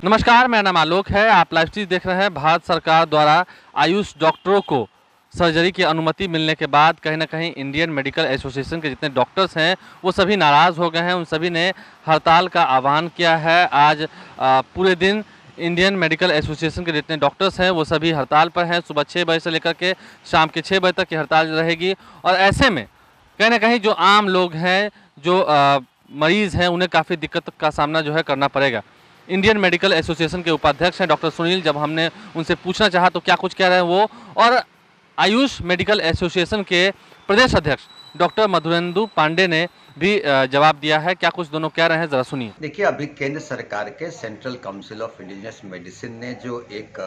नमस्कार, मेरा नाम आलोक है। आप लाइव स्ट्रीम देख रहे हैं। भारत सरकार द्वारा आयुष डॉक्टरों को सर्जरी की अनुमति मिलने के बाद कहीं ना कहीं इंडियन मेडिकल एसोसिएशन के जितने डॉक्टर्स हैं वो सभी नाराज़ हो गए हैं। उन सभी ने हड़ताल का आह्वान किया है। आज पूरे दिन इंडियन मेडिकल एसोसिएशन के जितने डॉक्टर्स हैं वो सभी हड़ताल पर हैं। सुबह 6 बजे से लेकर के शाम के 6 बजे तक की हड़ताल रहेगी। और ऐसे में कहीं ना कहीं जो आम लोग हैं, जो मरीज़ हैं, उन्हें काफ़ी दिक्कत का सामना जो है करना पड़ेगा। इंडियन मेडिकल एसोसिएशन के उपाध्यक्ष हैं डॉक्टर सुनील, जब हमने उनसे पूछना चाहा तो क्या कुछ कह रहे हैं वो, और आयुष मेडिकल एसोसिएशन के प्रदेश अध्यक्ष डॉक्टर मधुरेंदु पांडे ने भी जवाब दिया है। क्या कुछ दोनों कह रहे हैं, जरा सुनिए। देखिए, अभी केंद्र सरकार के central council of indigenous medicine ने जो एक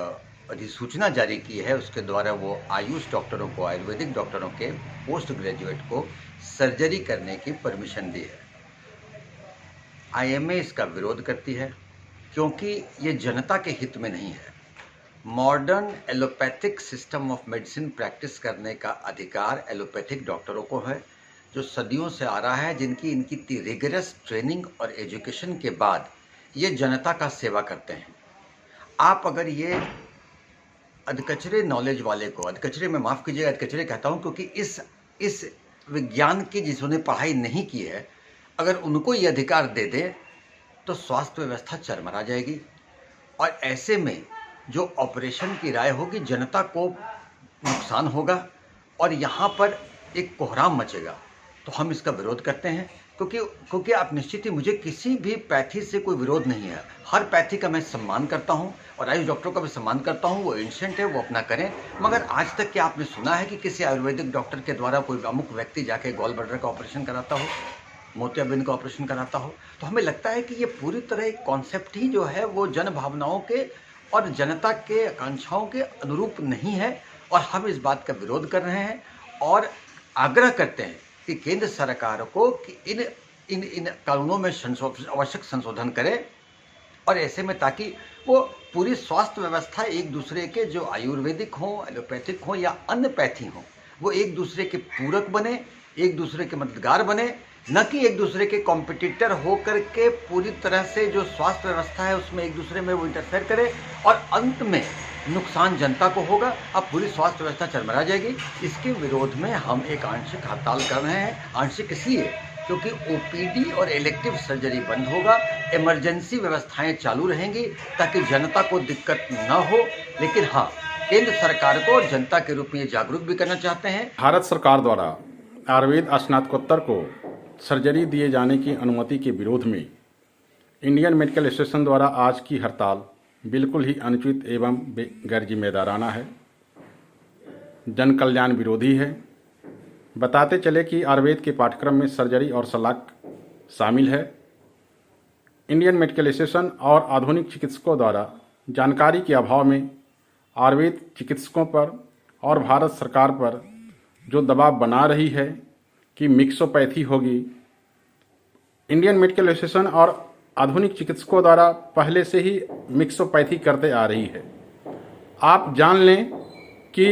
अधिसूचना जारी की है, उसके द्वारा वो आयुष डॉक्टरों को, आयुर्वेदिक डॉक्टरों के पोस्ट ग्रेजुएट को सर्जरी करने की परमिशन दी है। आईएमए इसका विरोध करती है क्योंकि ये जनता के हित में नहीं है। Modern allopathic system of medicine practice करने का अधिकार एलोपैथिक डॉक्टरों को है, जो सदियों से आ रहा है, जिनकी इनकी रिगरस ट्रेनिंग और एजुकेशन के बाद ये जनता का सेवा करते हैं। आप अगर ये अधकचरे नॉलेज वाले को, अधकचरे में माफ़ कीजिएगा, अधकचरे कहता हूँ क्योंकि इस विज्ञान की जिन्होंने पढ़ाई नहीं की है, अगर उनको ये अधिकार दे दें तो स्वास्थ्य व्यवस्था चरमरा जाएगी। और ऐसे में जो ऑपरेशन की राय होगी, जनता को नुकसान होगा और यहाँ पर एक कोहराम मचेगा। तो हम इसका विरोध करते हैं क्योंकि आप निश्चित ही, मुझे किसी भी पैथी से कोई विरोध नहीं है। हर पैथी का मैं सम्मान करता हूँ और आयुष डॉक्टरों का भी सम्मान करता हूँ। वो एंशिएंट है, वो अपना करें। मगर आज तक क्या आपने सुना है कि किसी आयुर्वेदिक डॉक्टर के द्वारा कोई अमुक व्यक्ति जाके गॉल ब्लैडर का ऑपरेशन कराता हो, मोतियाबिंद का ऑपरेशन कराता हो? तो हमें लगता है कि ये पूरी तरह एक कॉन्सेप्ट ही जो है वो जन भावनाओं के और जनता के आकांक्षाओं के अनुरूप नहीं है। और हम इस बात का विरोध कर रहे हैं और आग्रह करते हैं कि केंद्र सरकार को कि इन कानूनों में आवश्यक संशोधन करे, और ऐसे में ताकि वो पूरी स्वास्थ्य व्यवस्था एक दूसरे के, जो आयुर्वेदिक हों, एलोपैथिक हों या अन्य पैथी हों, वो एक दूसरे के पूरक बने, एक दूसरे के मददगार बने, न कि एक दूसरे के कॉम्पिटिटर हो करके पूरी तरह से जो स्वास्थ्य व्यवस्था है उसमें एक दूसरे में वो इंटरफेयर करे और अंत में नुकसान जनता को होगा। अब पूरी स्वास्थ्य व्यवस्था चरमरा जाएगी। इसके विरोध में हम एक आंशिक हड़ताल कर रहे हैं। आंशिक इसलिए क्योंकि ओपीडी और इलेक्टिव सर्जरी बंद होगा, इमरजेंसी व्यवस्थाएं चालू रहेंगी ताकि जनता को दिक्कत न हो। लेकिन हाँ, केंद्र सरकार को जनता के रूप में जागरूक भी करना चाहते हैं। भारत सरकार द्वारा आयुर्वेद स्नातकोत्तर को सर्जरी दिए जाने की अनुमति के विरोध में इंडियन मेडिकल एसोसिएशन द्वारा आज की हड़ताल बिल्कुल ही अनुचित एवं गैर जिम्मेदाराना है, जन कल्याण विरोधी है। बताते चले कि आयुर्वेद के पाठ्यक्रम में सर्जरी और सलाह शामिल है। इंडियन मेडिकल एसोसिएशन और आधुनिक चिकित्सकों द्वारा जानकारी के अभाव में आयुर्वेद चिकित्सकों पर और भारत सरकार पर जो दबाव बना रही है कि मिक्सोपैथी होगी, इंडियन मेडिकल एसोसिएशन और आधुनिक चिकित्सकों द्वारा पहले से ही मिक्सोपैथी करते आ रही है। आप जान लें कि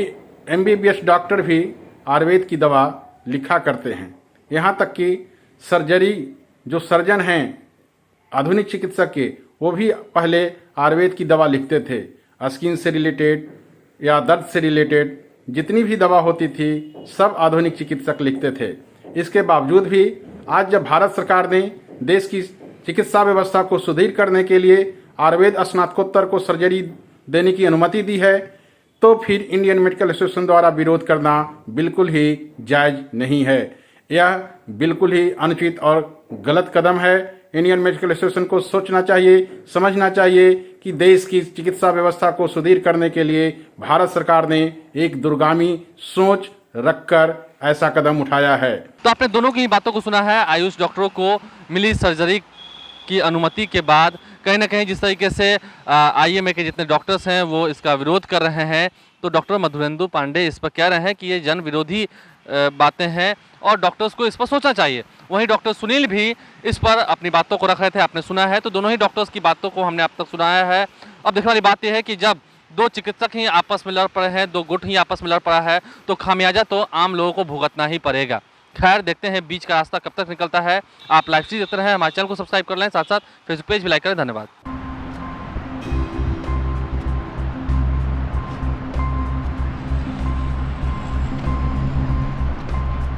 एमबीबीएस डॉक्टर भी आयुर्वेद की दवा लिखा करते हैं। यहाँ तक कि सर्जरी जो सर्जन हैं आधुनिक चिकित्सक के, वो भी पहले आयुर्वेद की दवा लिखते थे। स्किन से रिलेटेड या दर्द से रिलेटेड जितनी भी दवा होती थी सब आधुनिक चिकित्सक लिखते थे। इसके बावजूद भी आज जब भारत सरकार ने देश की चिकित्सा व्यवस्था को सुदृढ़ करने के लिए आयुर्वेद स्नातकोत्तर को सर्जरी देने की अनुमति दी है, तो फिर इंडियन मेडिकल एसोसिएशन द्वारा विरोध करना बिल्कुल ही जायज़ नहीं है। यह बिल्कुल ही अनुचित और गलत कदम है। इंडियन मेडिकल एसोसिएशन को सोचना चाहिए, समझना चाहिए कि देश की चिकित्सा व्यवस्था को सुदृढ़ करने के लिए भारत सरकार ने एक दूरगामी सोच रखकर ऐसा कदम उठाया है। तो आपने दोनों की बातों को सुना है। आयुष डॉक्टरों को मिली सर्जरी की अनुमति के बाद कहीं ना कहीं जिस तरीके से आईएमए के जितने डॉक्टर्स हैं वो इसका विरोध कर रहे हैं, तो डॉक्टर मधुरेंदु पांडे इस पर कह रहे हैं कि ये जन विरोधी बातें हैं और डॉक्टर्स को इस पर सोचना चाहिए। वहीं डॉक्टर सुनील भी इस पर अपनी बातों को रख रहे थे, आपने सुना है। तो दोनों ही डॉक्टर्स की बातों को हमने अब तक सुनाया है। अब देखने वाली बात यह है कि जब दो चिकित्सक ही आपस में लड़ पड़े हैं, दो गुट ही आपस में लड़ पड़ा है, तो खामियाजा तो आम लोगों को भुगतना ही पड़ेगा। खैर, देखते हैं बीच का रास्ता कब तक निकलता है। आप लाइव स्ट्रीम देखते रहें, हमारे चैनल को सब्सक्राइब कर लें, साथ साथ फेसबुक पेज भी लाइक करें। धन्यवाद।